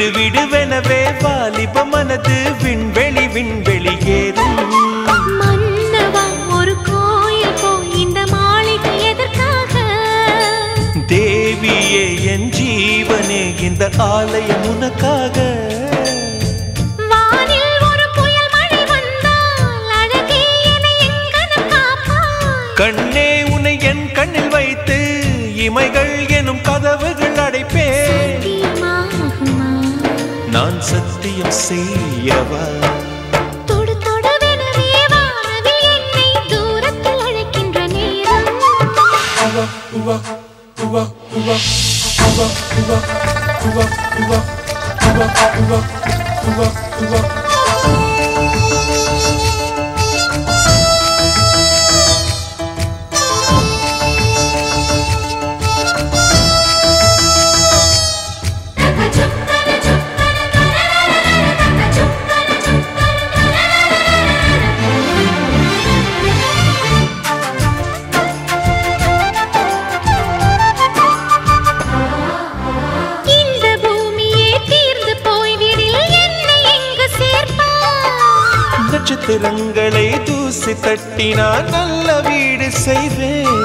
விடு விடுவெனவே வாலிப மனது விண்வெளி விண்வெளி ஏறும். மன்னவா ஒரு கோயில் போய் இந்த மாளிகை எதற்காக? தேவியே என் ஜீவனே இந்த ஆலயம் உனக்காக. வானில் ஒரு புயல் மழை வந்தால் அழகே என்னை எங்கனம் காப்பாய். கண்ணே உன்னை என் கண்ணில் வைத்து இமைகள் எனும் கதவுகள் அடைப்பேன். நான் சத்தியம் செய்யவா? தொடு தொடுவெனவே வானவில் என்னை தூரத்தில் அழைக்கின்ற நேரம். நட்சத்திரங்களை தூசி தட்டினால் நல்ல வீடு செய்வேன்.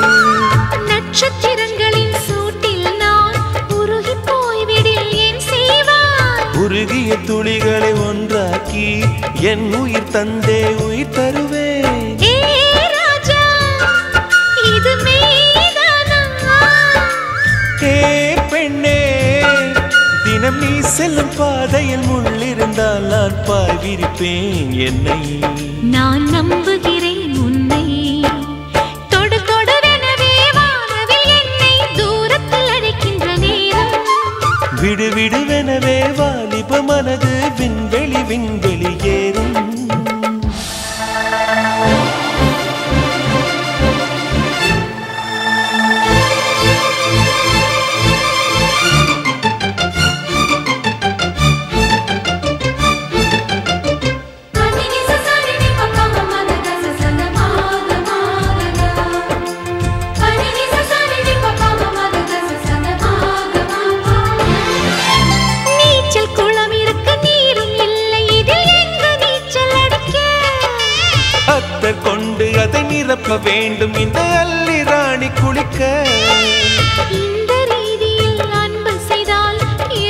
நட்சத்திரங்களின் சூட்டில் நான் உருகி போய்விடில் என் செய்வாய். உருகிய துளிகளை ஒன்றாக்கி என் உயிர் தந்தே உயிர் தருவேன். ஏ ராஜா இது மெய்தானா? ஏ பெண்ணே தினம் நீ செல்லும் பாதையில் முள்ளிருந்தால் நான் பாய் விரிப்பேன் என்னை. நான் நம்புகிறேன் உன்னை. தொடு தொடுவெனவே வானவில் என்னை தூரத்தில் அழைக்கின்ற நேரம். விடு விடுவெனவே வாலிப மனது விண்வெளி விண்வெளி ஏறும். கொண்டு அதை நிரப்ப வேண்டும் இந்த அல்லி ராணி குளிக்க. இந்த ரீதியில் அன்பு செய்தால்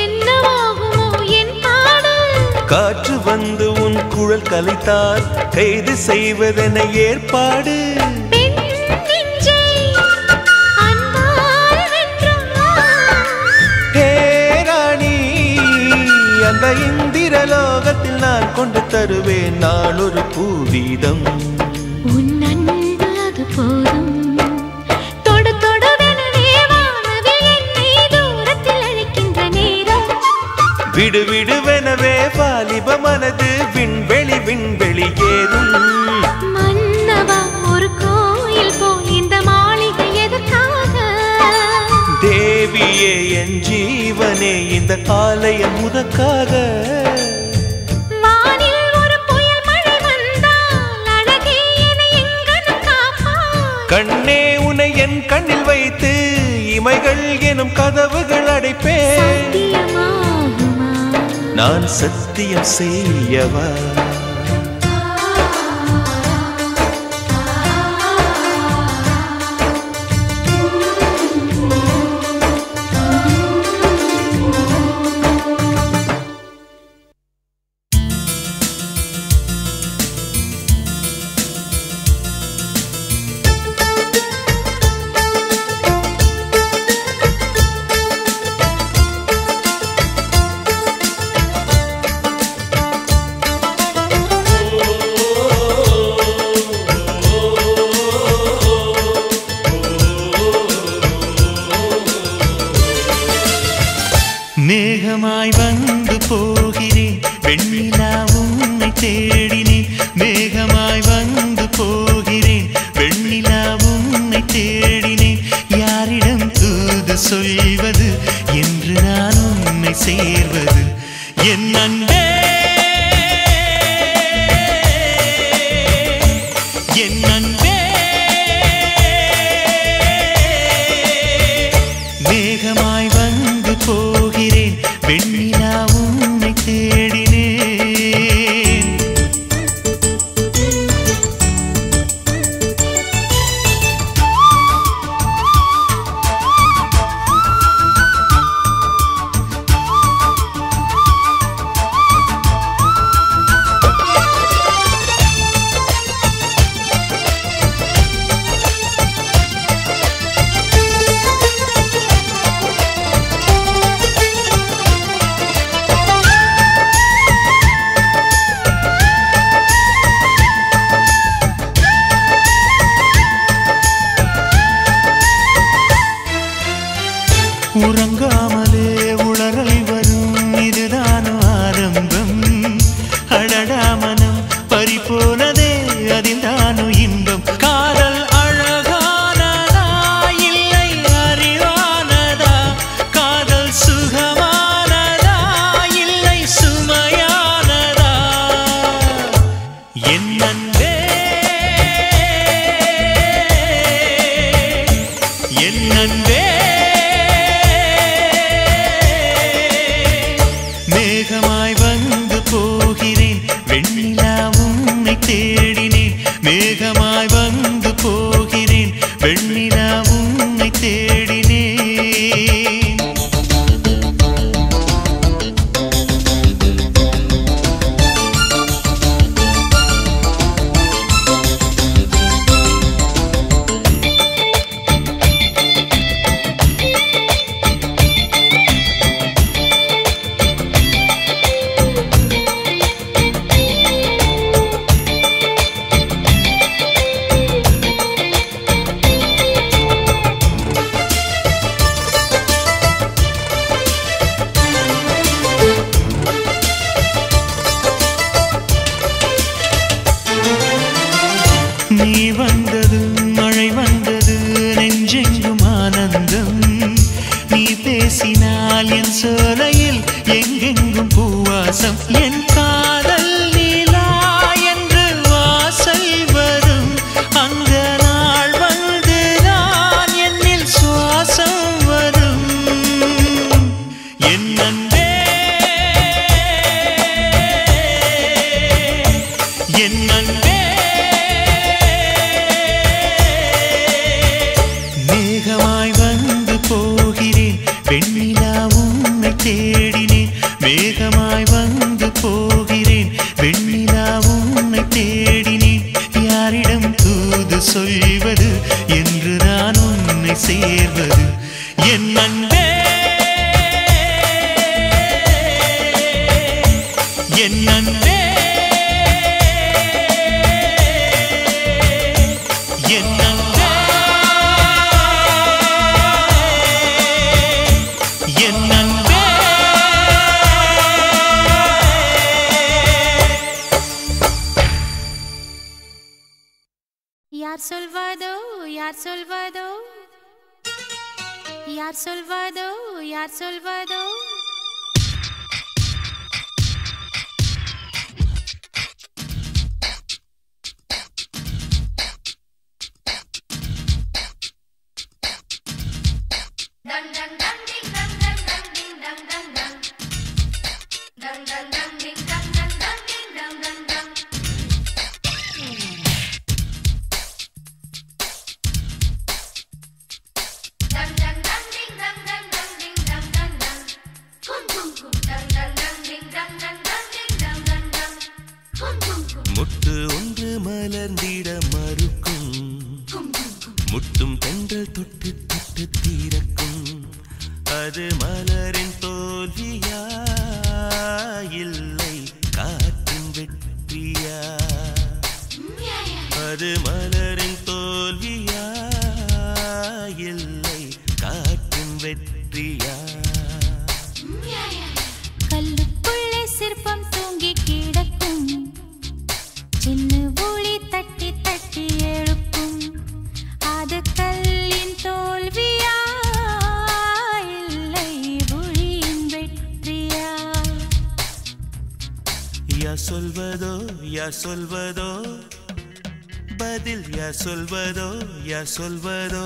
என்னவாகுமோ என் பாடு? காற்று வந்து உன் குழல் கலைத்தால் கைது செய்வதென ஏற்பாடு. அந்த இந்திரலோகத்தில் நான் கொண்டு தருவேன் நான் ஒரு பூவீதம். உன் அன்பு அது போதும். தொடு தொடுவெனவே வானவில் என்னை தூரத்தில் அழைக்கின்ற நேரம். விடு விடுவெனவே வாலிப மனது விண்வெளி விண்வெளி ஏறும். மன்னவா ஒரு கோயில் போய் இந்த மாளிகை எதற்காக? தேவியே என் ஜீவனே இந்த ஆலயம் உனக்காக. வானில் ஒரு புயல் மழை வந்தால் அழகே என்னை எங்கனம் காப்பாய். கண்ணே உன்னை என் கண்ணில் வைத்து இமைகள் எனும் கதவுகள் அடைப்பேன். நான் சத்தியம் செய்யவா? மேகமாய் வந்து போகிறேன் வெண்ணிலா உன்னை தேடினேன். மேகமாய் வந்து போகிறேன் வெண்ணிலா உன்னை தேடினேன். யாரிடம் தூது சொல்வது என்று நான் உன்னை சேர்வது? என் அன்பே என் அன்பே. மேகமாய் வந்து போகிறேன் வெண்ணிலா உன்னை அதில்தானோ இன்பம் காதல் அழகானதா இல்லை அறிவானதா காதல் சுகமானதா இல்லை சுமையானதா என் அன்பே என் அன்பே மேகமாய் வந்து போகிறேன் வெண்ணிலா உன்னை தேடினேன் மேகமாய் வந்து போகிறேன் வெண்ணிலா உன்னை தேடினேன் நீ வந்தது மழை வந்தது நெஞ்செங்கும் ஆனந்தம் நீ பேசினால் என் சோலையில் எங்கெங்கும் பூவாசம் என் காதல் நீலா என்று வாசல் வரும் அந்த நாள் வந்து நான் என்னில் சுவாசம் வரும் என் அன்பே என் அன்பே மேகமாய் வந்து போகிறேன் வெண்ணிலா உன்னை தேடினேன் மேகமாய் வந்து போகிறேன் வெண்ணிலா உன்னை தேடினேன் யாரிடம் தூது சொல்வது என்று நான் உன்னை சேர்வது என் அன்பே என் அன்பே என் அன்பே என் அன்பே யார் சொல்வதோ யார் சொல்வதோ யார் சொல்வதோ யார் சொல்வதோ முட்டு ஒன்று மலர்ந்திட மறுக்கும் முட்டும் தென்றல் தொட்டு தொட்டு தீரக்கும் அது மலரின் தோல்வியா இல்லை காற்றின் வெற்றியா அது மலரின் தோல்வியா இல்லை காற்றின் வெற்றியா கல்லுக்குள்ளே சிற்பம் தூங்கி கிடக்கும் சின்ன ஒளி தட்டி தட்டி எழுப்பும் அது கல்லின் தோல்வியா இல்லை ஒளியின் வெற்றியா யார் சொல்வதோ யார் சொல்வதோ பதில் யார் சொல்வதோ யார் சொல்வதோ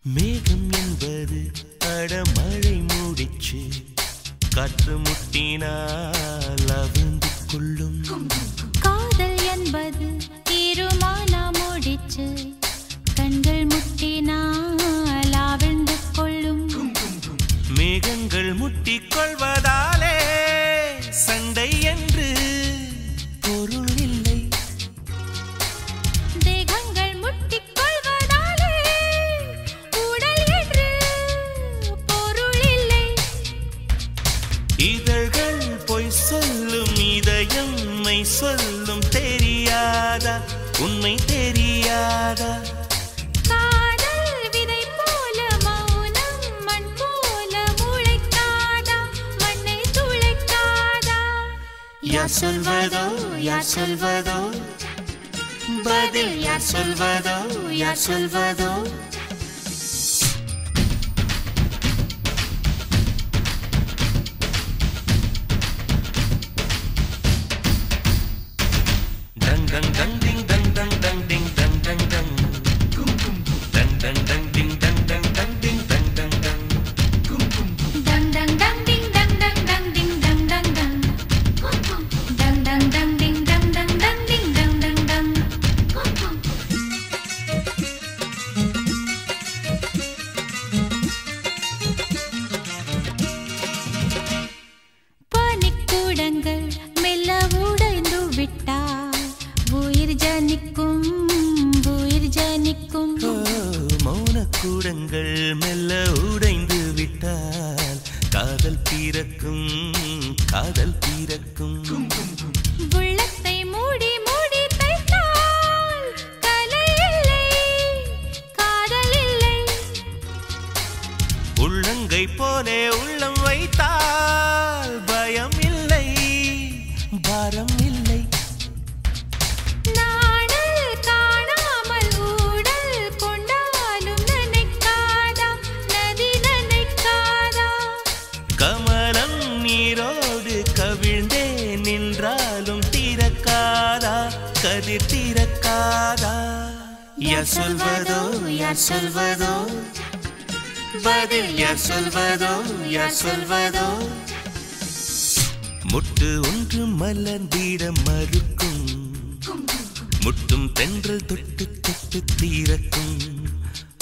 மேகம் என்பது அடமழை மூடிச்சு காற்று முட்டினால் அவிழ்ந்து கொள்ளும் காதல் என்பது திருமண முடிச்சு கண்கள் முட்டினால் அவள் முட்டிக் கொள்வதாலே சண்டை என்று பொருள் இல்லை. தேகங்கள் முட்டிக் கொள்வதாலே உடல் என்று பொருள் இல்லை. இதழ்கள் பொய் சொல்லும் இதயம் மெய் சொல்லும் தெரியாதா உண்மை தெரியாதா? காதல் விதை போல மௌனம் மண் போல முளைக்காதா மண்ணை துளைக்காதா? யார் சொல்வதோ யார் சொல்வதோ பதில் யார் சொல்வதோ யார் சொல்வதோ? Dang dang dang ding dang dang dang ding dang dang dang. Dang dang dang ding dang dang dang ding dang dang dang. Dang dang dang ding dang dang dang ding dang dang dang. Dang dang dang ding dang dang dang ding dang dang dang. பனிக்கூடங்கள் மெல்ல உடைந்து விட்டால் உயிர் ஜனிக்கும் உயிர் ஜனிக்கும். மௌனக்கூடங்கள் மெல்ல உடைந்து விட்டால் காதல் பிறக்கும் காதல் பிறக்கும். உள்ளத்தை மூடி மூடி தைத்தால் கலை இல்லை காதல் இல்லை. உள்ளங்கை போலே உள்ளம் வைத்தால் பயம் இல்லை பாரம் இல்லை. நாணல் காணாமல் ஊடல் கொண்டாலும் நினைக்காதா நதி நினைக்காதா? கமலம் நீரோடு கவிழ்ந்தே நின்றாலும் திறக்காதா கதிர் திறக்காதா? யார் சொல்வதோ யார் சொல்வதோ பதில் யார் சொல்வதோ யார் சொல்வதோ? முட்டு ஒன்று மலர்ந்திட மறுக்கும் முட்டும் தென்றல் தொட்டு தொட்டு தீரக்கும்.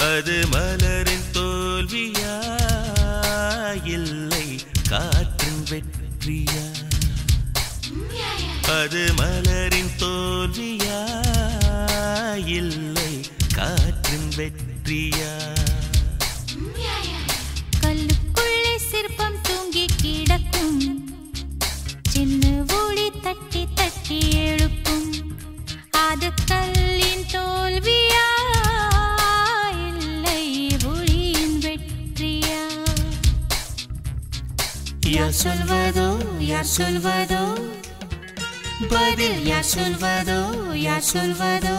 அது மலரின் தோல்வியா இல்லை காற்றின் வெற்றியா? அது மலரின் தோல்வியா இல்லை காற்றின் வெற்றியா? கல்லுக்குள்ளே சிற்பம் தூங்கி கிடக்கும் சின்ன ஒளி தட்டி தட்டி எழுப்பும். அது கல்லின் தோல்வியா இல்லை ஒளியின் வெற்றியா? யார் சொல்வதோ யார் சொல்வதோ பதில் யார் சொல்வதோ யார் சொல்வதோ?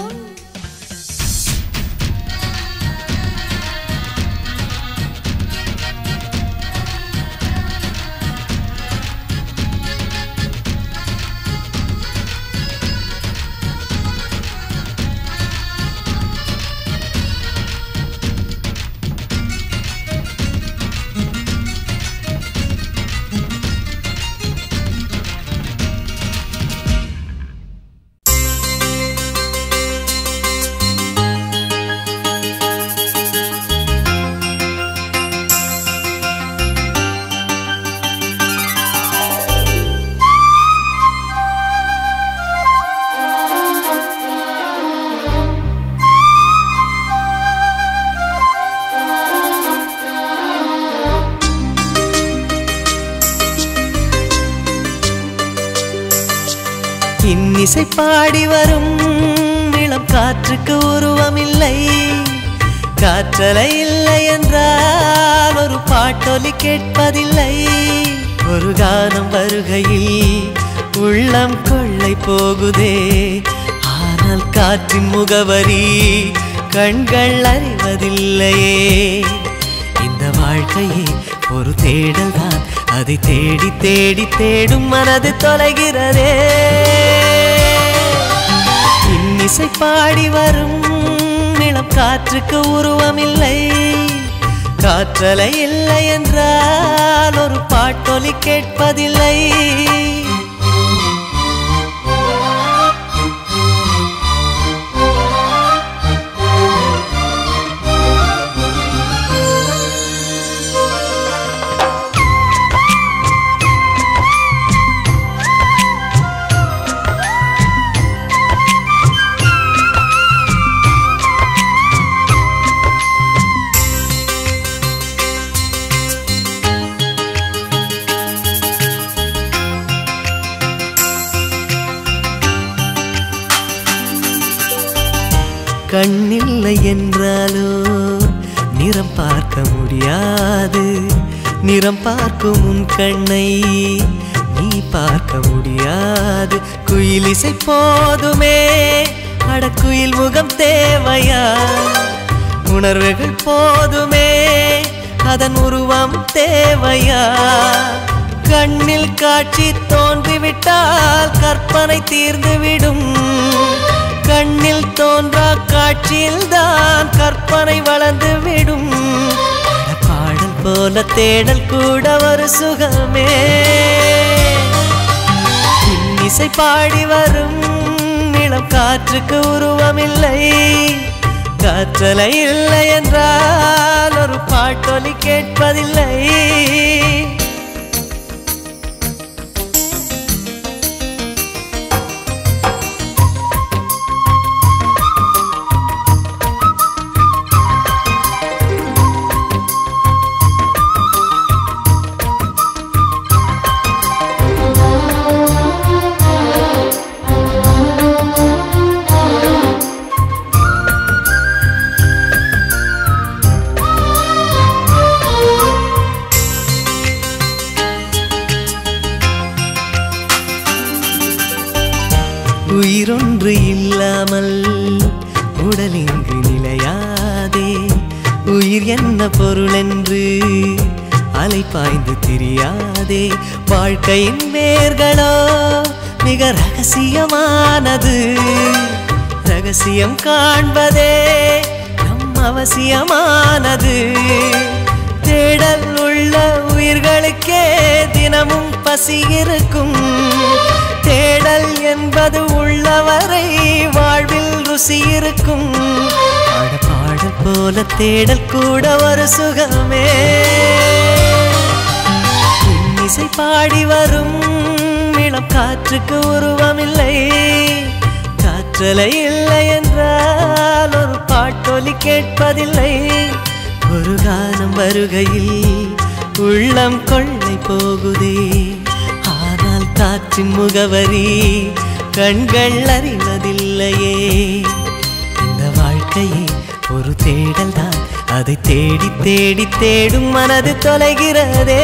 இன்னிசை பாடி வரும் இளம் காற்றுக்கு உருவமில்லை. காற்றலை இல்லை என்றால் ஒரு பாட்டொலி கேட்பதில்லை. ஒரு கானம் வருகையில் உள்ளம் கொள்ளை போகுதே. ஆனால் காற்றின் முகவரி கண்கள் அறிவதில்லையே. இந்த வாழ்க்கையே ஒரு தேடல் தான். அதை தேடி தேடி தேடும் மனது தொலைகிறதே. இன்னிசை பாடி வரும் இளம் காற்றுக்கு உருவமில்லை. காற்றலை இல்லை என்றால் ஒரு பாட்டொலி கேட்பதில்லை. கண்ணில்லை என்றாலோ நிறம் பார்க்க முடியாது. நிறம் பார்க்கும் உன் கண்ணை நீ பார்க்க முடியாது. குயிலிசை போதுமே, அடக்குயில் முகம் தேவையா? உணர்வுகள் போதுமே, அதன் உருவம் தேவையா? கண்ணில் காட்சி தோன்றிவிட்டால் கற்பனை தீர்ந்துவிடும். கண்ணில் தோன்றா காட்சியில்தான் கற்பனை வளர்ந்துவிடும். பாடல் போல தேடல் கூட ஒரு சுகமே. இன்னிசை பாடி வரும் இளம் காற்றுக்கு உருவமில்லை. காற்றலை இல்லை என்றால் ஒரு பாட்டொலி கேட்பதில்லை. உயிரொன்று இல்லாமல் உடல் இங்கு நிலையாதே. உயிர் என்ன பொருள் என்று அலைப்பாய்ந்து தெரியாதே. வாழ்க்கையின் வேர்களோ மிக ரகசியமானது. ரகசியம் காண்பதே நம் அவசியமானது. தேடல் உள்ள உயிர்களுக்கே தினமும் பசி இருக்கும். தேடல் என்பது உள்ளவரை வாழ்வில் ருசி இருக்கும். பாடல் போல தேடல் கூட ஒரு சுகமே. இன்னிசை பாடி வரும் இளம் காற்றுக்கு உருவமில்லை. காற்றலை இல்லை என்றால் ஒரு பாட்டொலி கேட்பதில்லை. ஒரு காலம் வருகையில் உள்ளம் கொள்ளை போகுதே. காற்றின் முகவரி கண்கள் அறிவதில்லையே. இந்த வாழ்க்கையே ஒரு தேடல் தான். அதை தேடி தேடி தேடும் மனது தொலைகிறதே.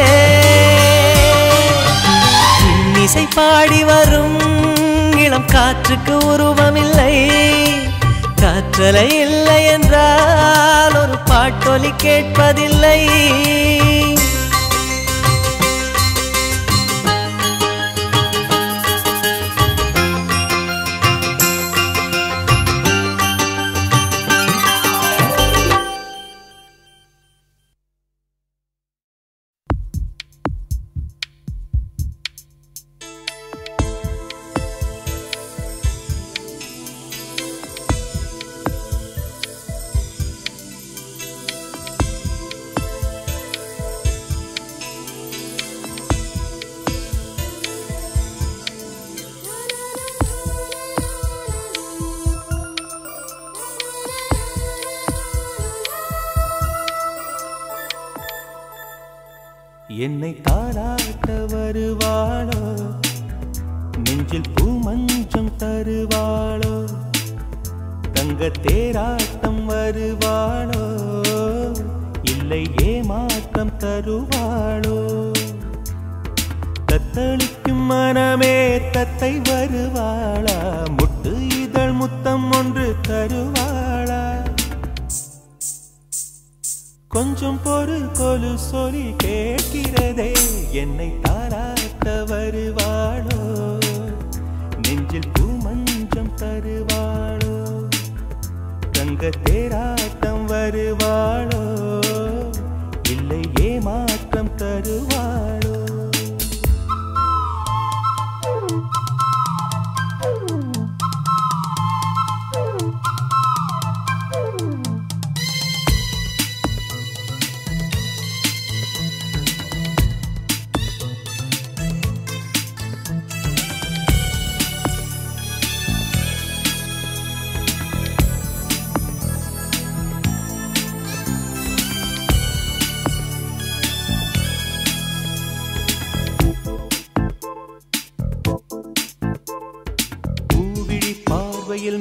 இன்னிசை பாடி வரும் இளம் காற்றுக்கு உருவமில்லை. காற்றலை இல்லை என்றால் ஒரு பாட்டொலி கேட்பதில்லை. என்னை தாளாட்ட வருவாளோ, நெஞ்சில் பூமஞ்சம் தருவாளோ, தங்க தேராட்டம் வருவாளோ, இல்லை ஏமாற்றம் தருவாளோ? தத்தளிக்கும் மனமே தத்தை வருவாளா, முட்டு இதழ் முத்தம் ஒன்று தருவாளா? கொஞ்சம் பொறு கொலு சொல்லி கேட்கிறதே, என்னை தாராட்ட வருவாளோ, நெஞ்சில் பூமஞ்சம் தருவாளோ, தங்க தேராட்டம் வருவாளோ, இல்லை ஏமாற்றம் தருவாளோ?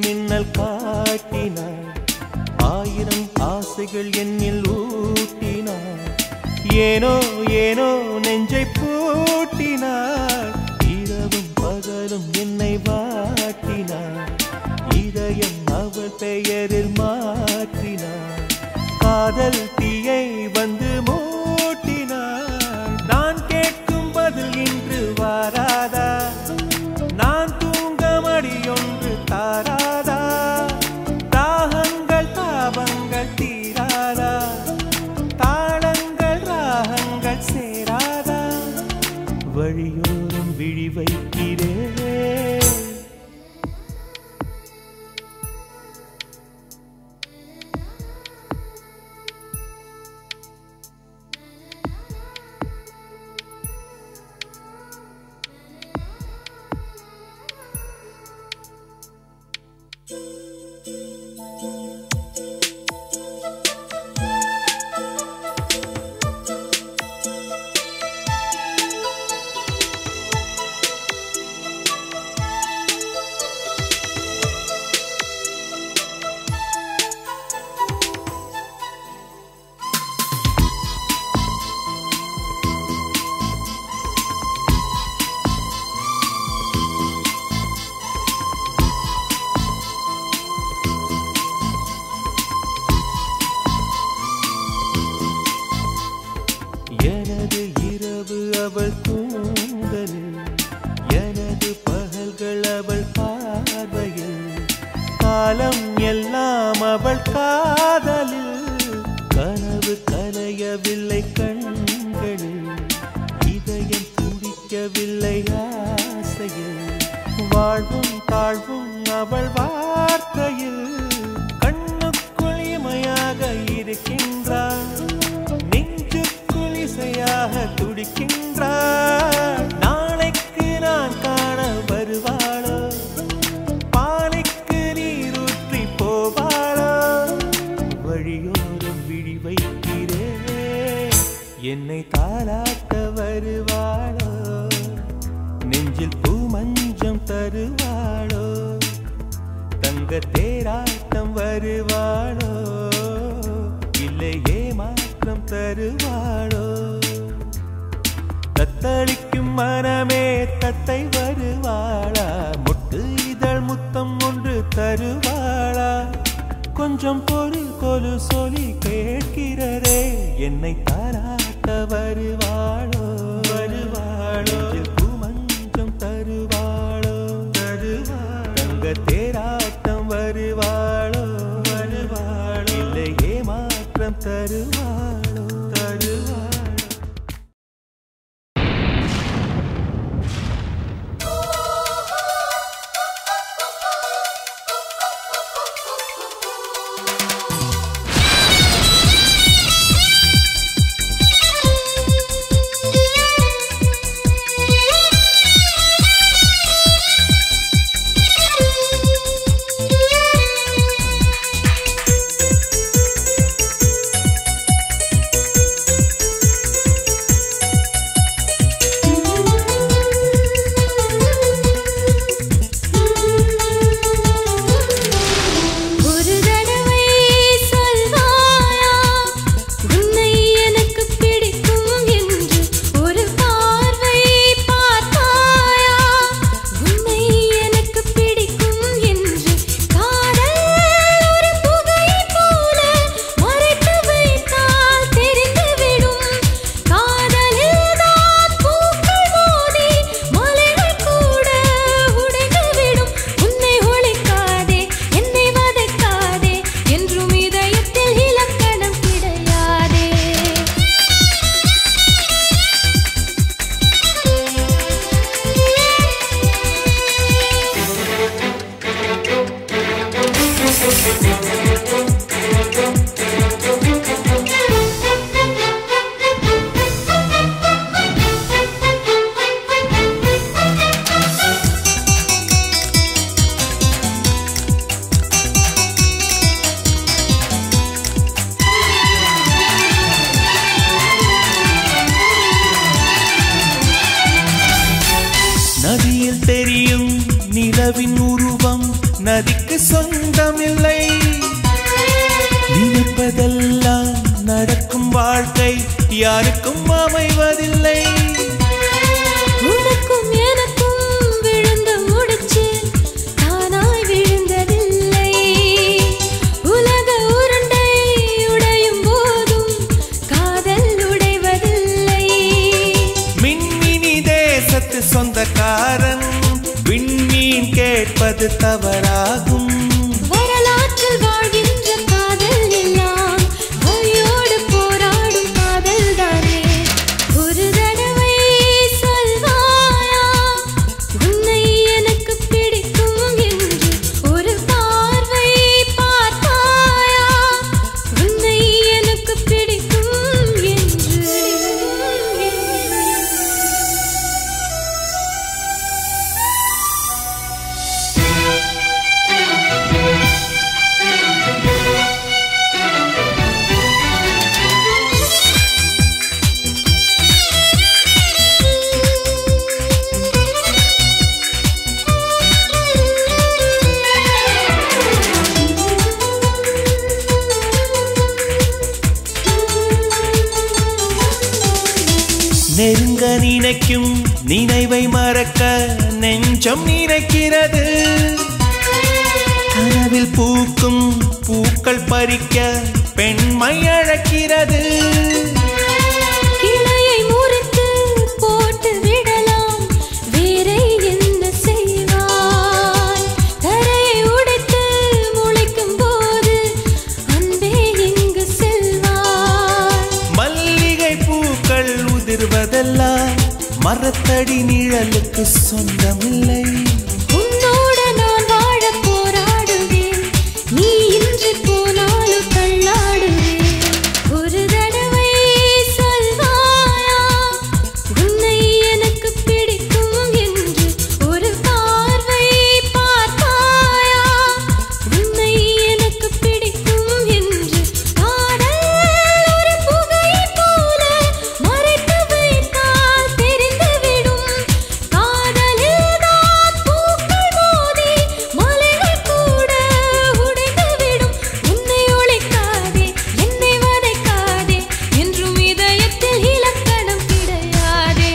மின்னல் காட்டினாள், ஆசைகள் என்னில் ஊட்டினார். ஏனோ ஏனோ நெஞ்சை பூட்டினார். இரவும் பகலும் என்னை வாட்டினார். இதயம் அவள் பெயரில் மாற்றினார். காதல் தீயை வந்து மூட்டினார். நான் கேட்கும் பதில் இன்று வாராதா? நான் தூங்க மடியொன்று தாராதா? தாகங்கள் தாபங்கள் தீராதா? தாளங்கள் ராகங்கள் சேராதா? வழியோரம் விழி வைக்கிறேன். எனது இரவு அவள் தூங்கலில், எனது பகல்கள் அவள் பார்வையில், காலம் எல்லாம் அவள் காதலில். கனவு கலையவில்லை கண்களில், இதயம் துடிக்கவில்லை ஆசையில். வாழ்வும் தாழ்வும் அவள் வார்த்தையில், கண்ணுக்குள் இமையாக இருக்கின்றாள். இசையாக துடிக்கின்றாள். நாளைக்கு நான் காண வருவாளோ? பாலைக்கு நீரூற்றி போவாளோ? வழியோரம் விழி வைக்கிறேன். என்னை தாலாட்ட வருவாளோ? நெஞ்சில் பூமஞ்சம் தருவாளோ? தங்க தேராட்டம் வருவாளோ? இல்லை ஏமாற்றம் தருவாளோ? தத்தளிக்கும் மனமே தத்தை வருவாளா? முட்டு இதழ் முத்தம் ஒன்று தருவாளா? கொஞ்சம் பொருள் கொலு சொல்லி கேட்கிறதே, என்னை தாராட்ட வருவாளோ? வருவாளோ? பூமஞ்சம் தருவாளோ? தருவாளோ? தங்க தேராட்டம் வருவாளோ? வருவாளோ? இல்லை ஏமாற்றம் தருவாளோ? தருவாளோ? யாருக்கும் அமைவதில்லை. உனக்கும் எனக்கும் விழுந்த முடிச்சு தானாய் விழுந்ததில்லை. உலக உருண்டை உடையும் போதும் காதல் உடைவதில்லை. மின்மினி தேசத்து சொந்தக்காரன் விண்மீன் கேட்பது தவறாகும். வரலாற்றில் வாழ்கின்ற காதல் எல்லாம் வழியோடு போராடும் காதல் தானே. ஒரு தடவை சொல்வாயா உன்னை எனக்கு பிடிக்கும் என்று. ஒரு பார்வை பார்த்தாயா உன்னை எனக்கு பிடிக்கும் என்று. நெருங்க நினைக்கும் நினைவை மறக்க நெஞ்சம் நினைக்கிறது. கனவில் பூக்கும் பூக்கள் பறிக்க பெண்மை அழைக்கிறது. கிளையை முறித்து போட்டு விடலாம் வேறே என்ன செய்வாய். தரையை உடைத்து முளைக்கும் போது அன்பே எங்கு செல்வாய். மல்லிகை பூக்கள் உதிர்வதெல்லாம் மரத்தடி நிழலுக்கு சொந்தமில்லை. உன்னோடு நான் வாழ போராடுவேன். நீ இன்று போனாலும் தள்ளாடுவேன். ஒரு தடவை சொல்வாயா உன்னை எனக்கு பிடிக்கும் என்று. ஒரு பார்வை பார்த்தாயா உன்னை எனக்கு பிடிக்கும் என்று. காதல் ஒரு புகை போல மறைத்து வைத்தால் தெரிந்துவிடும். காதலில் தான் பூக்கள் மோதி மலைகள் கூட உடைந்துவிடும். உன்னை ஒழிக்காதே என்னை வதைக்காதே என்றும் இதயத்தில் இலக்கணம் கிடையாதே.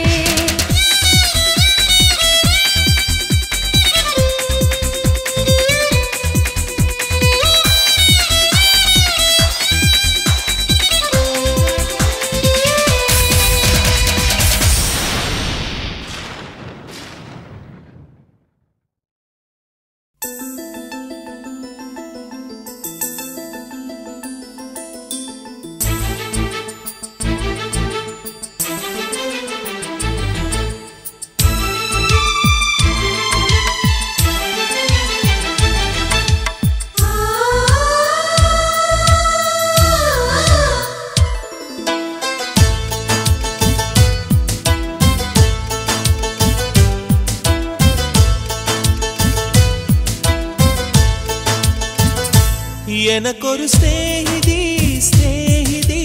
எனக்கொரு ஸ்நேகிதி ஸ்நேகிதி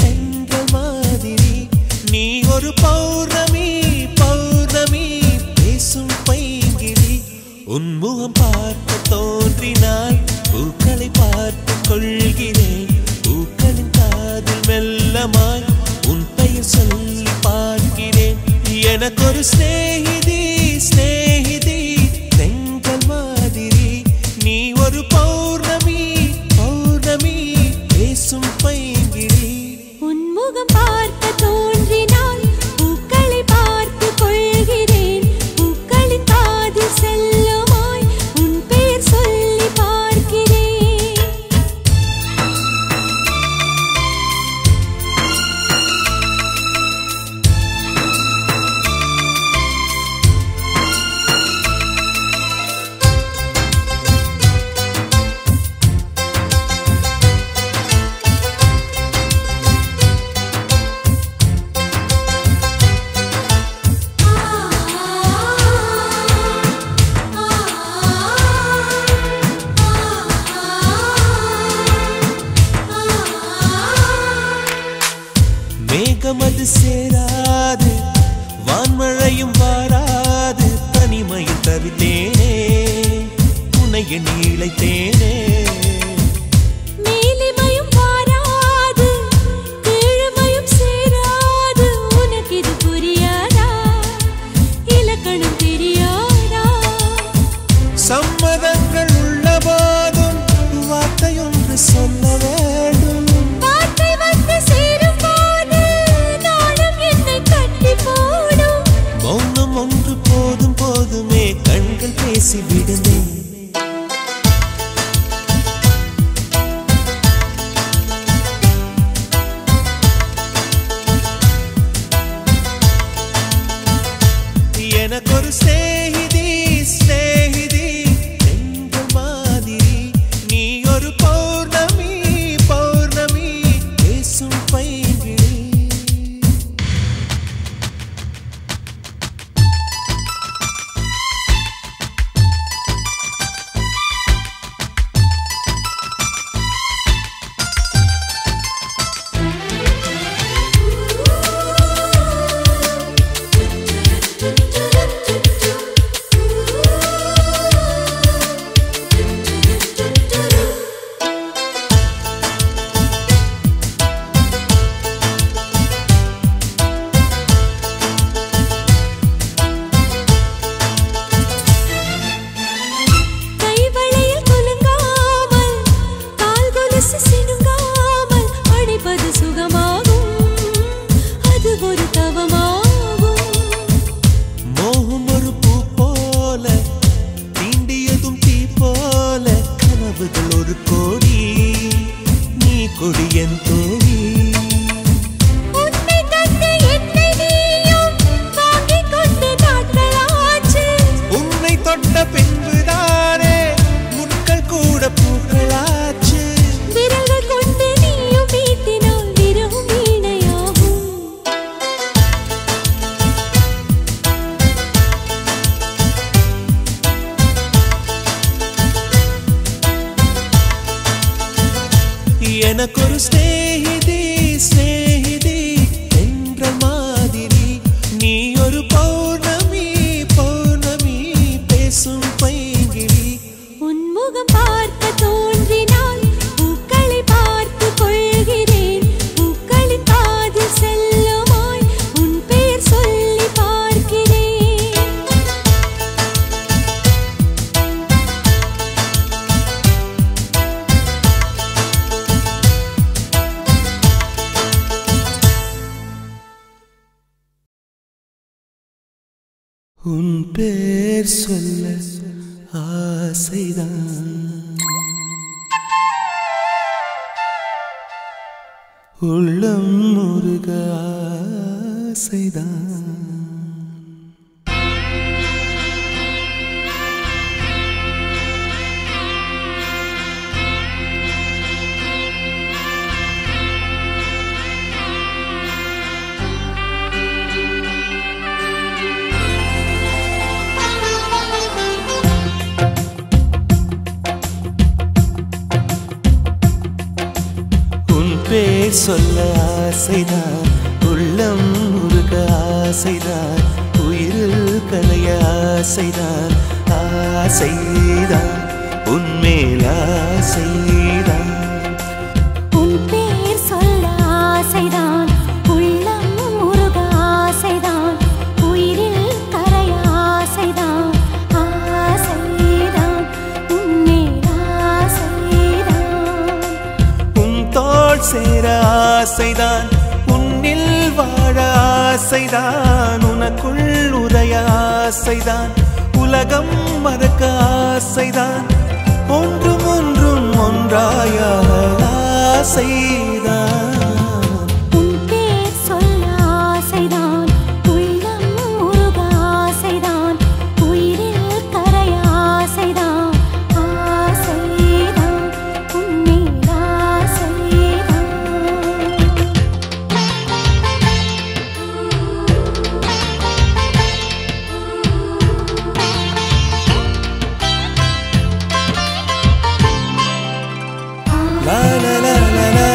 தென்றல் மாதிரி. நீ ஒரு பௌர்ணமி பௌர்ணமி பேசும் பைங்கிளி. உன்முகம் பார்க்க தோன்றினாய் பூக்களை பார்த்து கொள்கிறேன். பூக்களின் காதில் மெல்லமாய் உன் பெயர் சொல்லி பார்க்கிறேன். எனக்கொரு ஸ்நேகிதி ஸ்நேகிதி தென்றல் மாதிரி. நீ ஒரு பௌர்ணமி பௌர்ணமி பேசும் பைங்கிளி. உன்முகம் பார்க்க தோன்றினால் பூக்களை பார்த்து கொள்கிறேன். பூக்களின் காதில் செல்லுமாய் உன் பெயர் சொல்லி பார்க்கிறேன். மேகமது சேராது வான்மழையும் வாராது தனிமையில் தவித்தேனே உன்னை எண்ணி இழைத்தேனே. மேலிமையும் வாராது கீழ்மையும் சேராது உன் பேர் சொல்ல ஆசைதான் உள்ளம் முருக ஆசைதான் பேர் சொல்ல ஆசைதான் உள்ளம் முருக ஆசைதான் உயிரில் கலைய ஆசைதான் ஆசைதான் உன்மேல் ஆசைதான் உன் பேர் சொல்ல ஆசைதான் உள்ளம் முருக ஆசைதான் உயிரில் கரைய ஆசைதான் ஆசைதான் உன்மேல் ஆசைதான் உன் தோள் சேர ஆசைதான் உன்னில் வாழ ஆசைதான் உனக்குள் உரைய ஆசைதான் உலகம் மறக்க ஆசைதான் ஒன்றும் ஒன்றும் ஒன்றாய ஆசைதான் உன் பேர் சொல்ல ஆசைதான் உள்ளம் முருக ஆசைதான் உயிரில் கரைய ஆசைதான் ஆசைதான் உன்மேல் ஆசைதான் la la la la la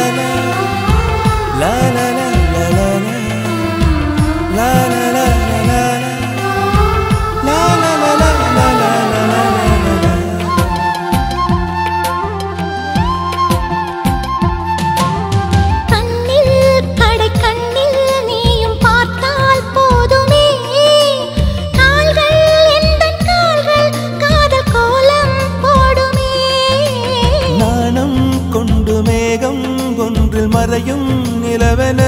la la la la la la la la la la la கண்ணில் கடை கண்ணில் நீயும் பார்த்தால் போதுமே கால்கள் எந்தன் கால்கள் காதல் கோலம் போடுமே நாணம் கொண்டு மேகம் ஒன்றில் மறையும் நிலவென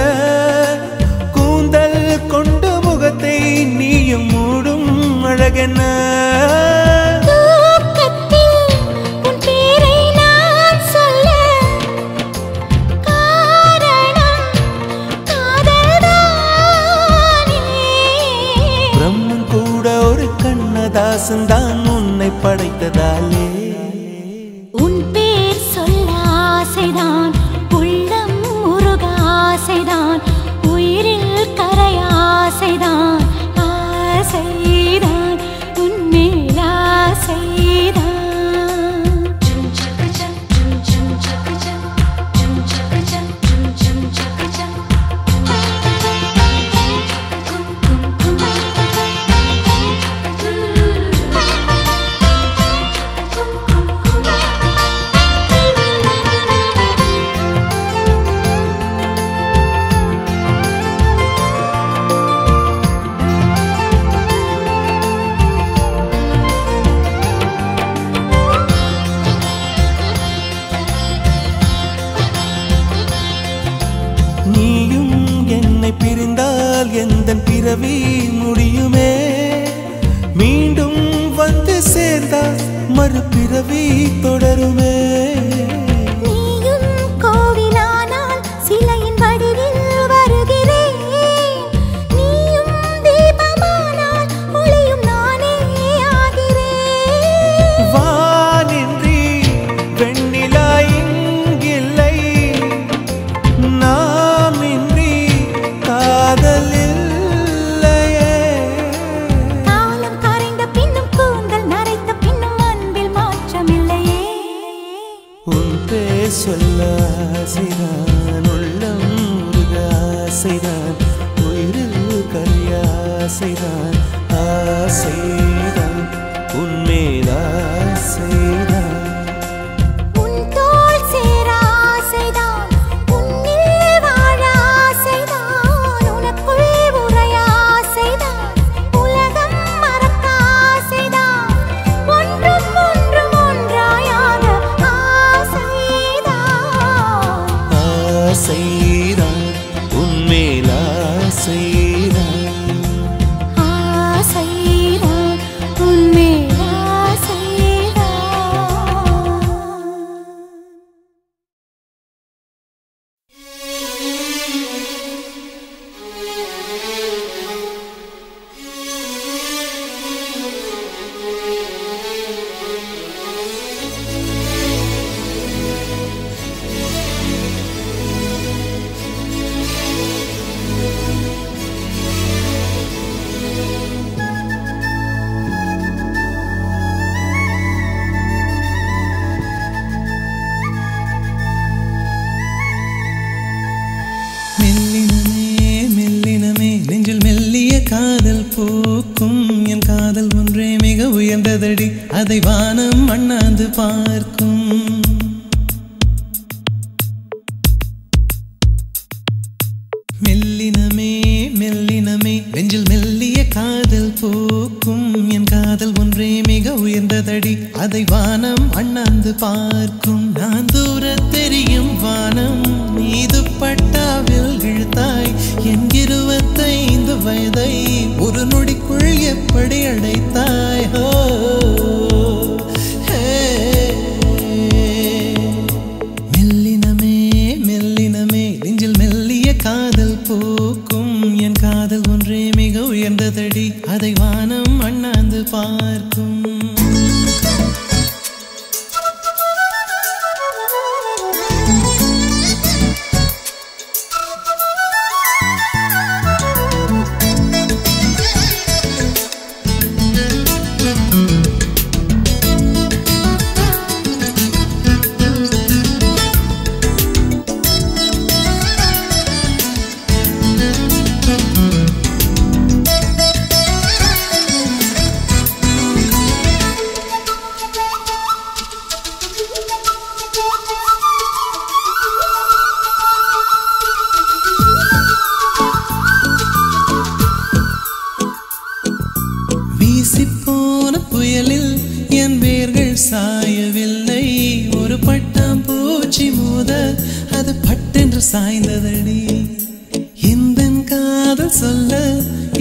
கூந்தல் கொண்டு முகத்தை நீயும் மூடும் அழகென தூக்கத்தில் உன் பேரை நான் சொல்ல காரணம் காதல்தானே பிரம்மன் கூட ஒரு கண்ணதாசன் தான் உன்னை படைத்ததாலே உன் பேர் சொல்ல ஆசைதான் உள்ளம் முருக ஆசைதான் உயிரில் கரைய ஆசைதான் ஆசைதான் உன்மேல் ஆசைதான் நீயும் என்னை பிரிந்தால் எந்தன் பிறவி முடியுமே மீண்டும் வந்து சேர்ந்தால் மறுபிறவி தொடருமே நீயும் கோவிலானால் சிலையின் வடிவில் வருகிறேன் நீயும் தீபமானால் ஒளியும் நானே ஆகிறேன் வானின்றி வெண்ணிலா இங்கில்லை நாமின்றி காதல் இல்லையே காலம் கரைந்த பின்னும் கூந்தல் நரைத்த பின்னும் அன்பில் மாற்றமில்லையே உன் பேர் சொல்ல ஆசைதான் உள்ளம் முருக ஆசைதான் உயிரில் கரிய ஆசைதான் ஆசைதான் உன்மேல் ஆசைதான் உன் தோள் சேர ஆசைதான் உன்னில் வாழ ஆசைதான் உனக்குள் உரைய ஆசைதான் உலகம் மறக்க ஆசைதான் ஒன்றும் ஒன்றும் ஒன்றாயாக ஆசைதான் ஆசைதான் உன்மேல் ஆசைதான் ஆசைதான் உயர்ந்ததடி அதை வானம் அண்ணாந்து பார்க்கும். மெல்லினமே மெல்லினமே நெஞ்சில் மெல்லிய காதல் பூக்கும். என் காதல் ஒன்றே மிக உயர்ந்ததடி அதை வானம் அண்ணாந்து பார்க்கும். நான் தூர தெரியும் வானம் மீது பட்டாவில் இழுத்தாய் என் 25 வயதை ஒரு நொடிக்குள் எப்படி அடைத்தாய். மெல்லினமே மெல்லினமே நெஞ்சில் மெல்லிய காதல் பூக்கும். என் காதல் ஒன்றே மிக உயர்ந்ததடி அதை வானம் அண்ணாந்து பார்க்கும். வீசிப்போன புயலில் என் வேர்கள் சாயவில்லை. ஒரு பட்டாம்பூச்சி மோத அது பட்டென்று சாய்ந்ததடி. இந்த காதல் சொல்ல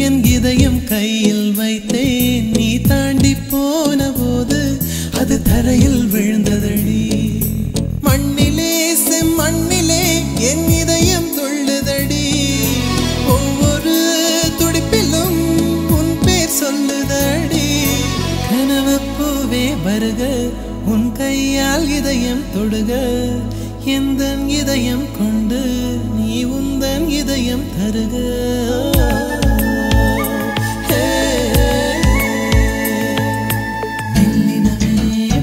என் இதயம் கையில் வைத்தேன். நீ தாண்டி போன போது அது தரையில் விழுந்ததடி. மண்ணிலே செம்மண்ணிலே என் இதயம் துள்ளுதடி. ஒவ்வொரு துடிப்பிலும் உன் பேர் சொல்லுதடி. கனவு பூவே வருக உன் கையால் இதயம் தொடுக. எந்தன் இதயம் கொண்டு நீ உந்தன் இதயம் தருக. மெல்லினமே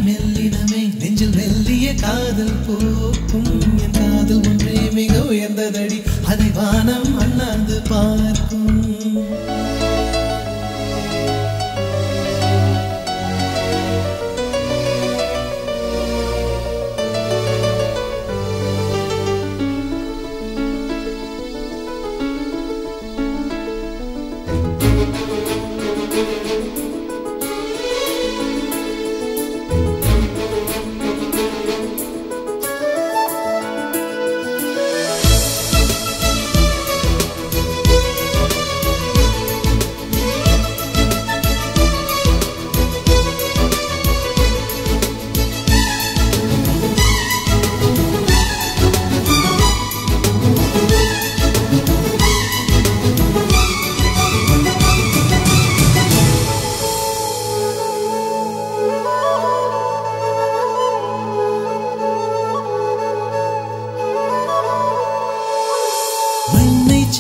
மெல்லினமே நெஞ்சில் மெல்லிய காதல் பூக்கும். என் காதல் ஒன்றே மிக உயர்ந்ததடி அதை வானம் அண்ணாந்து பார்க்கும்.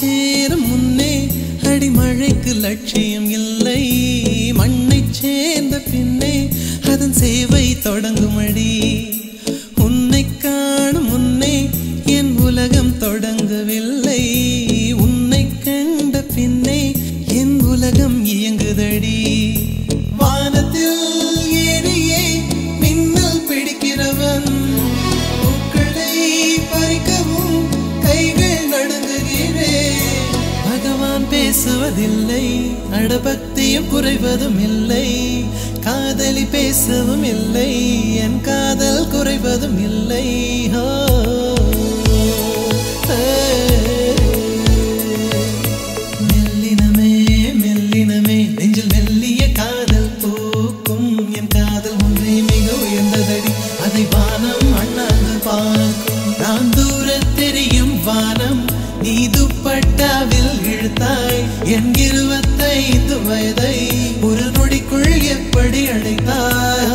சேரும் முன்னே அடிமழைக்கு லட்சியம் இல்லை. மண்ணை சேர்ந்த பின்னே அதன் சேவை தொடங்குமடி. உன்னை காணும் முன்னே என் உலகம் தொடங்கவில்லை. உன்னை கண்ட பின்னே என் உலகம் இயங்குதடி. வானத்தில் ஏறியே மின்னல் பிடிக்கிறவன் பூக்களை பறிக்கவும் கைகள் நடுங்குகிறேன். பகவான் பேசுவதில்லை அடபக்தியும் குறைவதும் இல்லை. காதலி பேசவும் இல்லை என் காதல் குறைவதும் இல்லை. மெல்லினமே மெல்லினமே நெஞ்சில் மெல்லிய காதல் பூக்கும். என் காதல் ஒன்றே மிக உயர்ந்ததடி அதை வானம் அண்ணாந்து பார்க்கும். நான் தூர தெரியும் வானம் நீ துப்பட்டாவில் இழுத்தாய் என் 25 வயதை ஒரு நொடிக்குள் எப்படி அடைத்தாய்.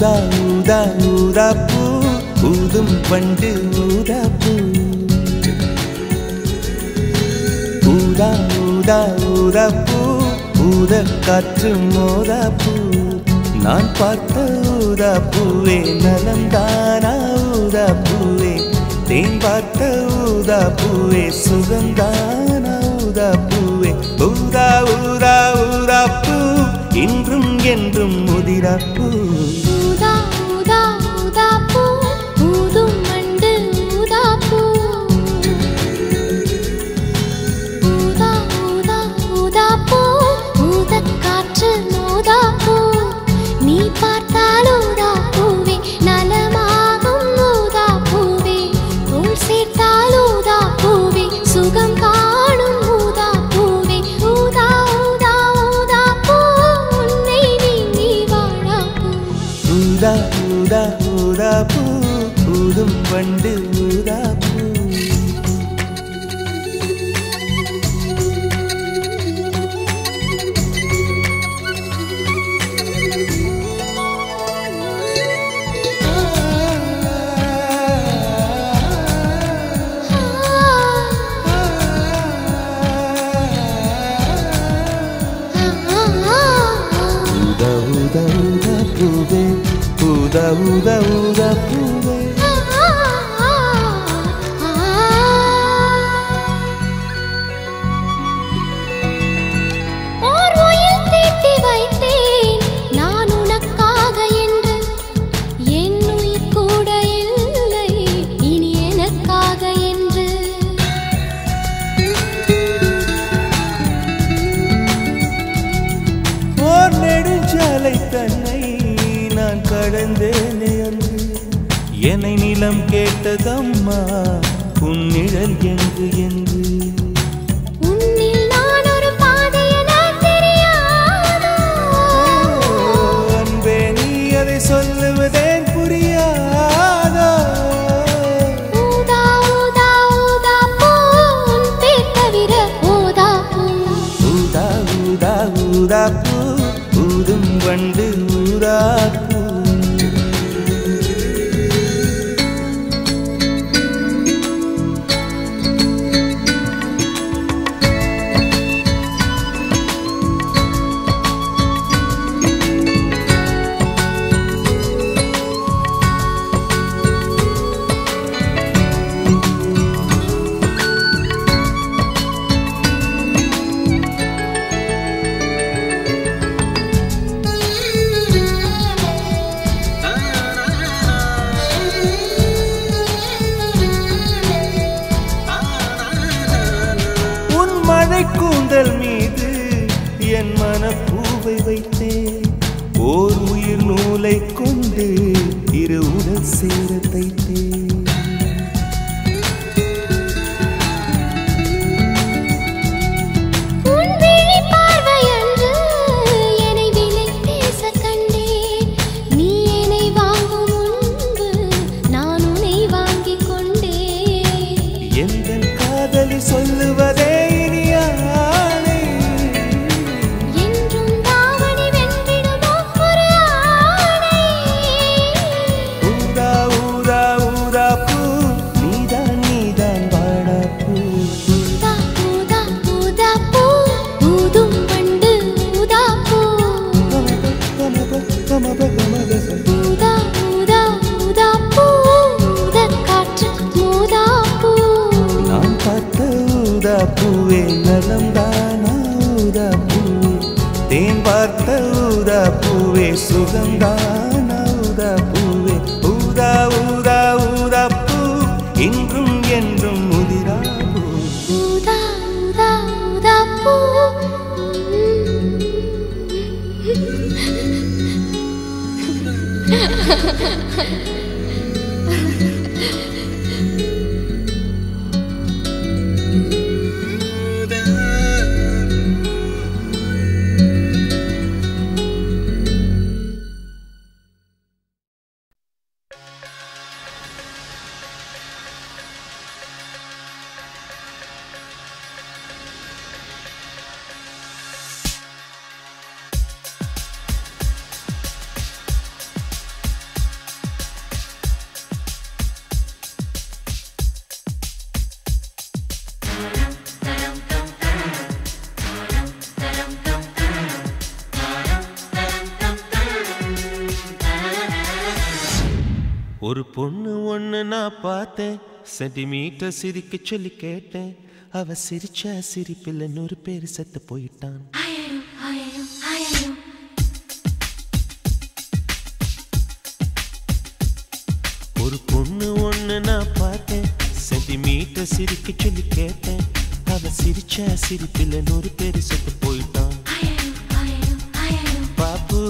ஊதா ஊதா ஊதா பூ ஊதும் பண்டு ஊதா பூ ஊதா ஊதா ஊதா பூ ஊத காற்று மோதா பூ நான் பார்த்த ஊதா பூவே நலந்தானா ஊதா பூவே தேன் பார்த்த ஊதா பூவே சுகந்தானா ஊதா பூவே ஊதா ஊதா ஊதா பூ இன்றும் என்றும் முதிரா பூ ஊதா ஊதா ஊதா பூ ஊதும் மண்டு ஊதா பூ ஊதா ஊதா ஊதா பூ ஊதக் காற்று மோதா பூ நீ பார்த்தால் ஊதா பூவே நலமாகும் ஊதா பூவே உள் சேர்த்தால் ஊதா பூவே சுகம் காணும் ஊதா பூவே ஊதா ஊதா ஊதா பூ உன்னை நீங்கி வாழா பூ ஊதா ஊதா ஊதா பூ ஊதும் பண்டு ஊதா பூ ஊதா ஊதா ஊதா பூவே ஊதா ஊதா ஊதா பூவே ஓர் உயிர் தீட்டி வைத்தேன் நான் உனக்காக என்று என் உயிர் கூட இல்லை இனி எனக்காக என்று ஓர் நெடுஞ்சாலை தன்னை நான் கடந்தேனே அன்று என்னை நிலம் கேட்டதம்மா உன் நிழல் என்று என்று உன்னில் நான் ஒரு பாதை என தெரியாதோ அன்பே நீ அதை சொல்லுவதேன் புரியாதோ ஊதா ஊதா ஊதா பூ உன் பேர் தவிர ஊதா பூ ஊதா ஊதா ஊதா பூ ஊதும் வண்டு ஊதா பூ உன் மழை கூந்தல் மீது என் மனப்பூவை வைத்தேன் ஓர் உயிர் நூலை கொண்டு இரு உடல் சேர தைத்தேன் உன் விழி பார்வையன்று என்னை விலை பேச கண்டேன் நீ என்னை வாங்கும் முன்பு நான் உன்னை வாங்கிக் கொண்டேன் எங்கள் காதலி சொல்லுவதே இனியானை என்றும் தாவணி வென்றிடுமோ ஒரு ஆணை ஊதா ஊதா ஊதா பூ நீதான் நீதான் வாடா பூ ஊதா ஊதா ஊதா பூ ஊதும் வண்டு ஊதா பூ ஊதா ஊதா ஊதா பூ ஊதக் காற்று மோதா பூ நான் பார்த்த ஊதா பூவே நலம்தானா ஊதா பூவே தேன் பார்த்த ஊதா பூவே சுகந்தானா ஊதா பூவே ஊதா ஊதா ஊதா பூ இன்றும் என்றும் முதிரா பூ ஊதா ஊதா ஊதா பூ ஒரு பொண்ணு ஒண்ணு நான் பார்த்தேன், சென்டிமீட்டர் சிரிக்க சொல்லி கேட்டேன். அவ சிரிச்ச சிரிப்பில் 100 பேர் செத்து போயிட்டான். ஒரு பொண்ணு ஒண்ணு நான் பார்த்தேன், சென்டிமீட்டர் சிரிக்க சொல்லி கேட்டேன். அவ சிரிச்ச சிரிப்பில் 100 பேர் செத்து போயிட்டான். பாப்பு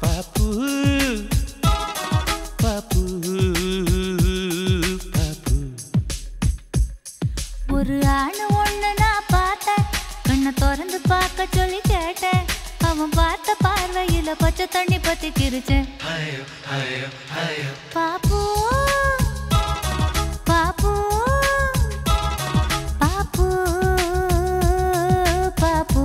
பாப்பு பாப்பு பாப்பு. ஒரு ஆணு ஒண்ணு நான் பார்த்தேன், கண்ணை திறந்து பார்க்க சொல்லி கேட்டேன். அவன் பார்த்த பார்வையில பச்சை தண்ணி பத்தி கிரிச்சேன். பாப்பு பாப்பு பாப்பு பாப்பு.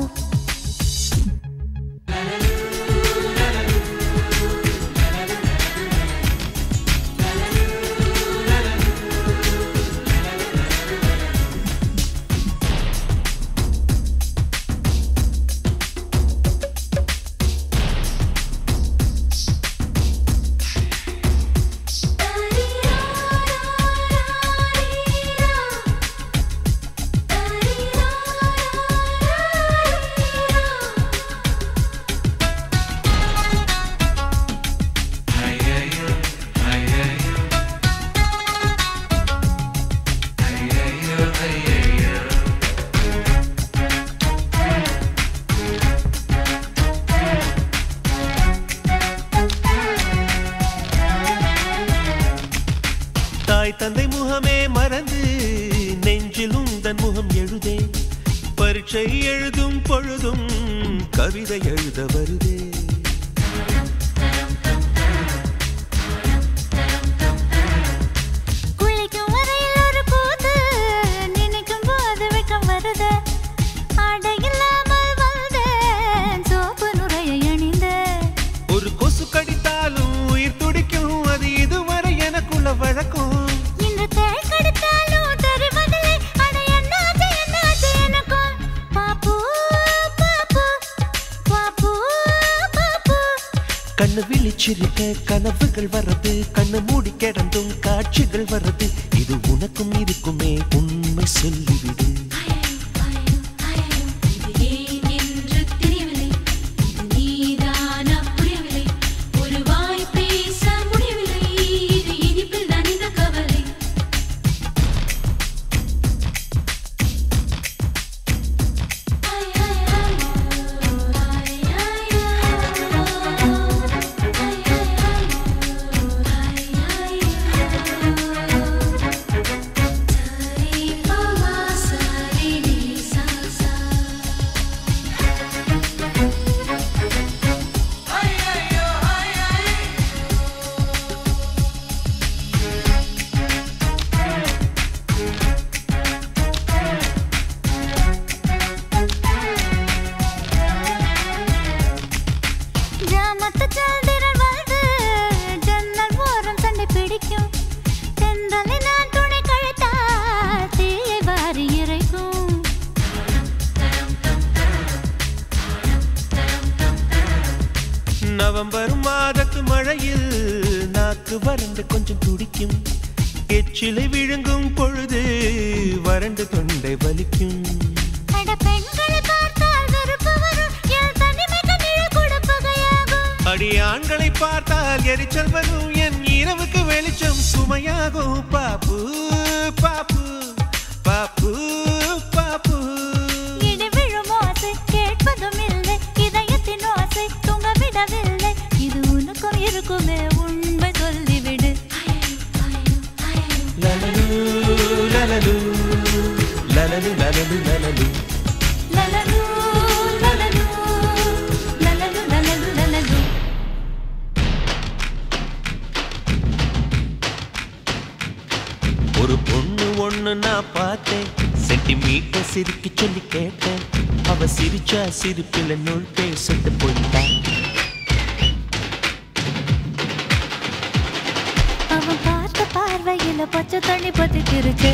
தாய் தந்தை முகமே மறந்து நெஞ்சில் உந்தன் முகம் எழுதே. பரீட்சை எழுதும் பொழுதும் கவிதை எழுத வருதே. குளிக்கும் வரையில் ஒரு கூத்து, நினைக்கும் போது வெக்கம் வருது. ஆடை இல்லாமல் வந்தேன், சோப்பு நுரையை அணிந்தேன். ஒரு கொசு கடித்தாலும் உயிர் துடிக்கும், அது இதுவரை எனக்குள்ள வழக்கம். இன்று தேள் கடித்தாலும் தெரிவதில்லை, அட என்னாச்சு என்னாச்சு எனக்கும். பாப்பு பாப்பு பாப்பு பாப்பு. கண்ணு விழிச்சிருக்க கனவுகள் வர்றது, கண்ணு மூடி கிடந்தும் காட்சிகள் வர்றது. இது உனக்கும் இருக்குமே உண்மை சொல்லிவிடு. ஜாமத்து சந்திரன் வந்து ஜன்னல் ஓரம் சண்டை பிடிக்கும். தென்றலை நான் துணை கழுத்தால் தீயை வாரி இறைக்கும். நவம்பர் மாதத்து மழையில் நாக்கு வறண்டு கொஞ்சம் துடிக்கும். எச்சிலை விழுங்கும் பொழுது வறண்டு தொண்டை வலிக்கும். அட பெண்களை பார்த்தால் வெறுப்பு வரும், என் தனிமைக்கு நிழல் கொடுப்பகையாகும். அடி ஆண்களை பார்த்தால் எரிச்சல் வரும், என் இரவுக்கு வெளிச்சம் சுமையாகும். பாப்பு பாப்பு பாப்பு பாப்பு. இடி விழும் ஓசை கேட்பதும் இல்லை, இதயத்தின் ஓசை தூங்க விடவில்லை. இது உனக்கும் இருக்குமே உண்மை சொல்லிவிடு. லலலு லலலு லலலு லலலு லலலு. லலலு லலலு லலலு லலலு லலலு. ஒரு பொண்ணு ஒண்ணு நான் பார்த்தேன், சென்டிமீட்டர் சிரிக்க சொல்லி கேட்டேன். அவ சிரிச்சா சிரிப்பில் 100 பேர் செத்து போயிட்டான். அவன் பார்த்த பார்வையில பச்சை தண்ணி பத்தி கிரிச்சு.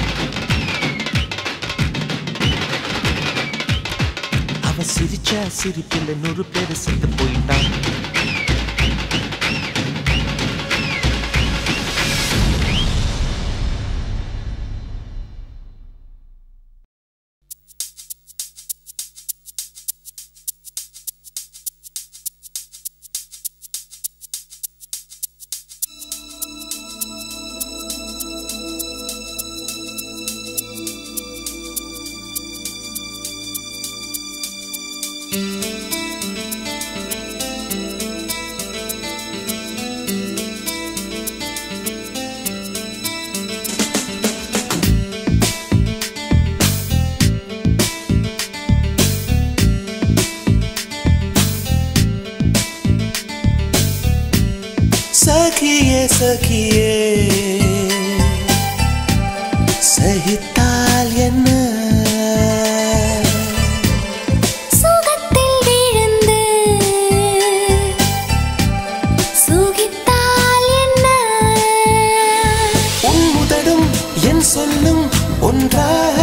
அவ சிரிச்சா சிரிப்பில் 100 பேர் செத்து போயிட்டான். சகியே சகியே சகித்தால் என்ன சுகத்தில் விழுந்து சுகித்தால் என்ன உன் முதடும் என் சொல்லும் ஒன்றாக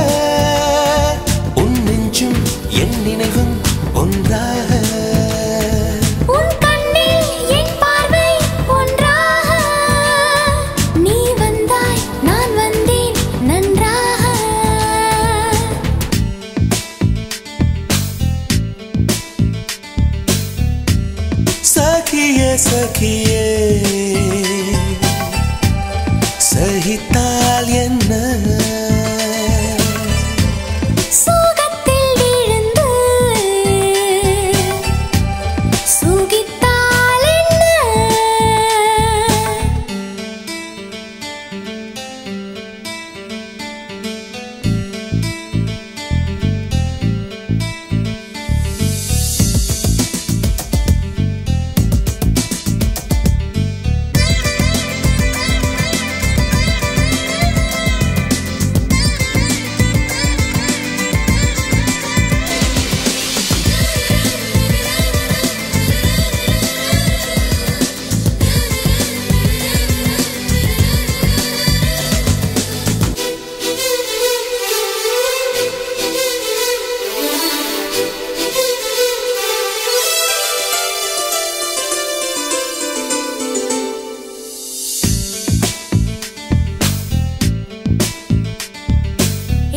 உன் நெஞ்சும் என் நினைவும் ஒன்றாக உன் கண்ணில் என் பார்வை ஒன்றாக நீ வந்தாய் நான் வந்தேன் நன்றாக சகியே சகியே சகித்தால் என்ன சுகத்தில் விழுந்து சுகித்தால் என்ன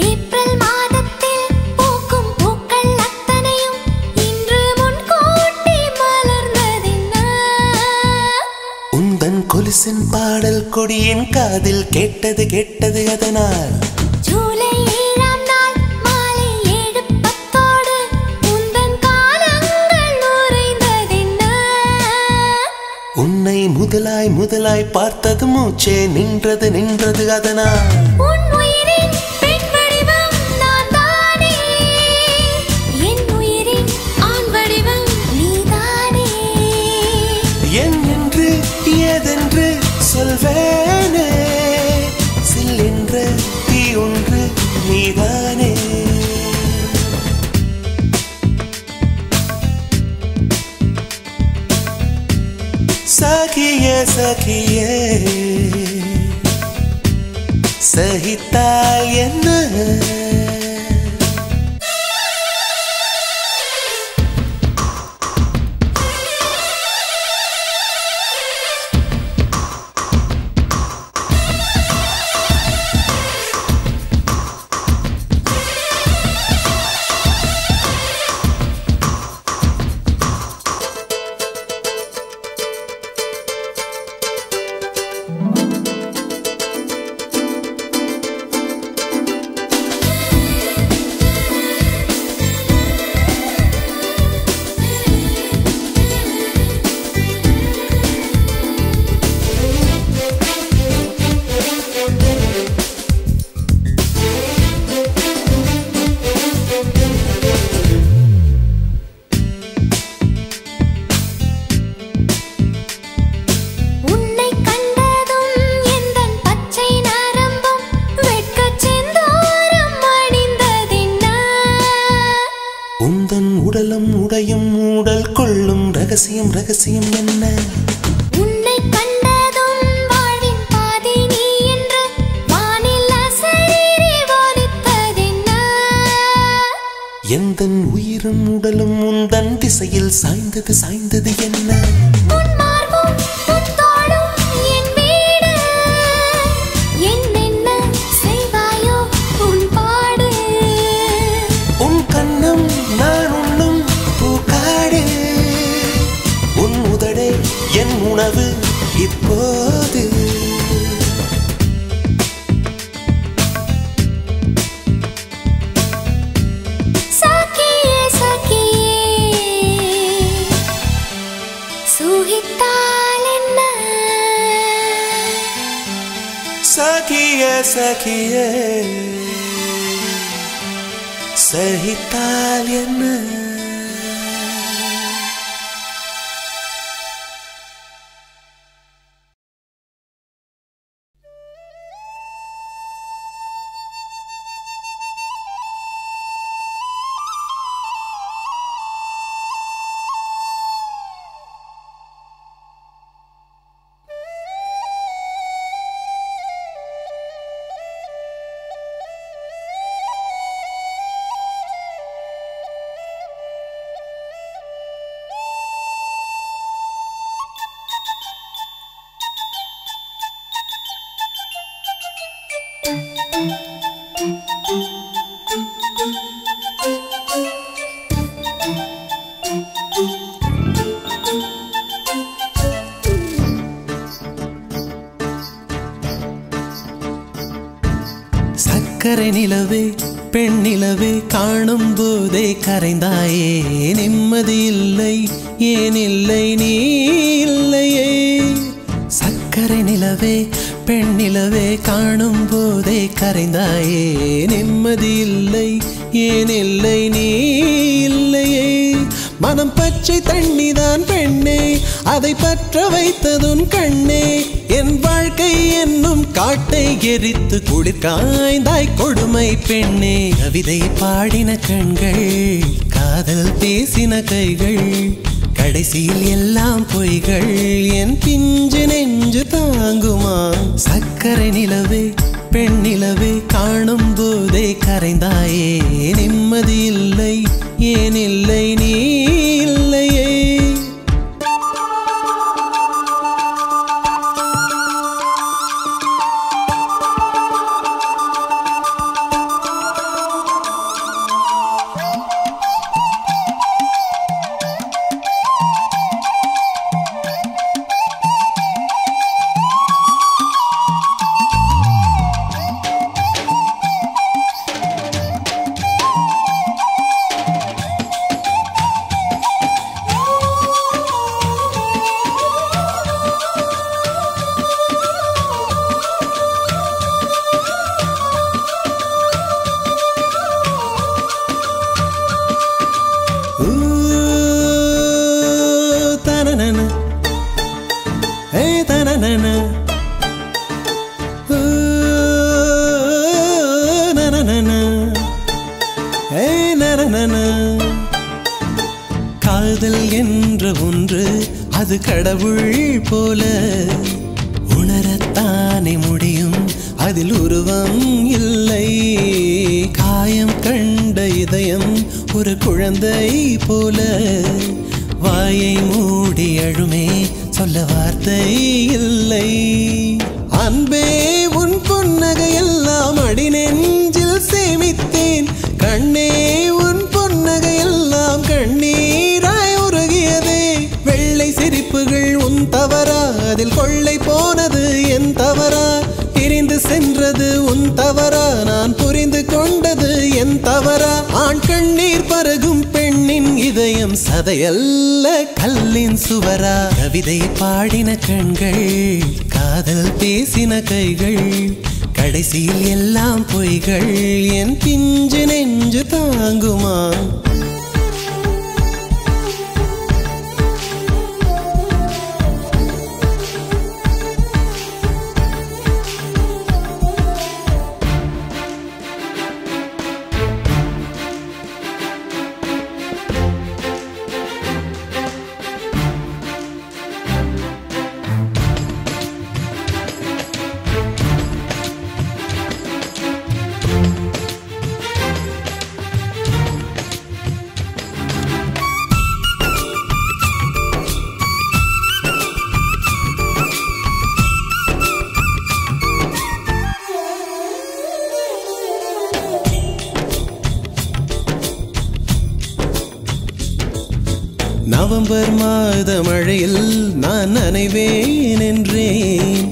ஏப்ரல் மாதத்தில் பூக்கும் பூக்கள் அத்தனையும் இன்று முன்கூட்டி மலர்ந்ததென்ன உந்தன் கொலுசின் பாடல் கொடியின் காதில் கேட்டது கேட்டது அதனால் ஜூலை 7ஆம் நாள் மாலை 7:10 உந்தன் காலங்கள் நுரைந்ததென்ன உன்னை முதலாய் முதலாய் பார்த்தது மூச்சே நின்றது நின்றது அதனால் உன் உயிரின் பெண் வடிவம் நான் தானே என் உயிரின் ஆண் வடிவம் நீதானே என் என்று ஏதென்று சொல்வேனே சில்லென்ற தீ ஒன்று நீதானே சகியே சகியே சகித்தால் என்ன உன்னை கண்டதும் எந்தன் பச்சை நரம்பும் வெட்கச் செந்தூரம் அணிந்ததென்ன உந்தன் உடலும் உடையும் ஊடல் கொள்ளும் ரகசியம் ரகசியம் என்ன உன்னை கண்டதும் வாழ்வின் பாதி நீ என்று வானில் அசரீரி வானித்ததென்ன எந்தன் உயிரும் உடலும் உந்தன் திசையில் சாய்ந்தது சாய்ந்தது என்ன உன் மார்பும் உன் தோளும் என் வீடு என்னென்ன செய்வாயோ உன் பாடு உன் கண்ணம் நான் உண்ணும் பூக்காடு உன் உதடே என் உணவு இப்போது சகியே சகியே சுகித்தால் என்ன சகியே சகியே சகித்தால் என்ன சக்கரை நிலவே பெண் நிலவே காணும் போதே கரைந்தாயே நிம்மதி இல்லை ஏன் இல்லை நீ இல்லையே சக்கரை நிலவே பெண் நிலவே காணும் போதே கரைந்தாயே நிம்மதி இல்லை ஏன் இல்லை நீ இல்லையே மனம் பச்சை தண்ணிதான் பெண்ணே அதை பற்ற வைத்ததுன் கண்ணே என் வாழ்க்கை என்னும் காட்டை எரித்து குளிர்காய்ந்தாய் கொடுமை பெண்ணே கவிதை பாடின கண்கள் காதல் பேசின கைகள் கடைசியில் எல்லாம் பொய்கள் என் பிஞ்சு நெஞ்சு தாங்குமா சக்கரை நிலவே பெண் நிலவே காணும் போதே கரைந்தாயே நிம்மதி இல்லை ஏன் இல்லை நீ இல்லையே காதல் என்ற ஒன்று அது கடவுள் போல உணரத்தானே முடியும் அதில் உருவம் இல்லை காயம் கண்ட இதயம் ஒரு குழந்தை போல வாயை மூடி அழுமே சொல்ல வார்த்தை இல்லை அன்பே உன் புன்னகை எல்லாம் அடி நெஞ்சில் சேமித்தேன் கண்ணே உன் புன்னகை எல்லாம் கண்ணீராய் உருகியதே வெள்ளை சிரிப்புகள் உன் தவறா அதில் கொள்ளை போனது என் தவறா பிரிந்து சென்றது உன் தவறா நான் புரிந்து கொண்டது என் தவறா ஆண் கண்ணீர் பருகும் பெண்ணின் இதயம் சதையல்ல கல்லின் சுவரா கவிதை பாடின கண்கள் காதல் பேசின கைகள் கடைசியில் எல்லாம் பொய்கள் என் பிஞ்சு நெஞ்சு தாங்குமா நவம்பர் மாத மழையில் நான் நனைவேன் என்றேன்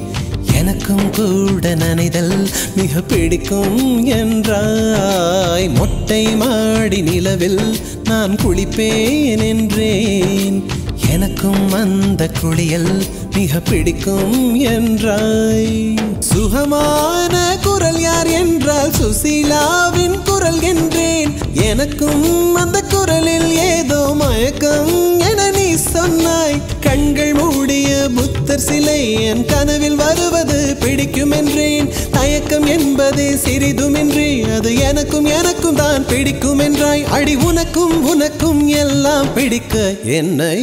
எனக்கும் கூட நனைதல் மிக பிடிக்கும் என்றாய் மொட்டை மாடி நிலவில் நான் குளிப்பேன் என்றேன் எனக்கும் அந்த குளியல் மிக பிடிக்கும் என்றாய் சுகமான குரல் யார் என்றால் சுசீலாவின் குரல் என்றேன் எனக்கும் அந்த குரலில் ஏதோ மயக்கம் என நீ சொன்னாய் கண்கள் மூடிய புத்தர் சிலை என் கனவில் வருவது பிடிக்கும் என்றேன் தயக்கம் என்பதே சிறிதுமின்றி அது எனக்கும் தான் பிடிக்கும் என்றாய் அடி உனக்கும் எல்லாம் பிடிக்க என்னை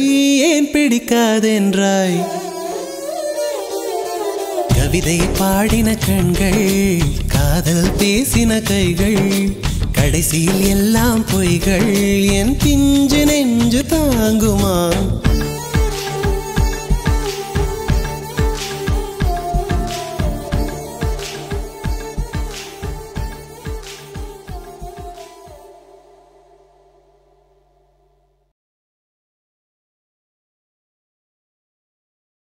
ஏன் பிடிக்காதென்றாய் கவிதை பாடின கண்கள் காதல் பேசின கைகள் கடைசியில் எல்லாம் பொய்கள் என் பிஞ்சு நெஞ்சு தாங்குமா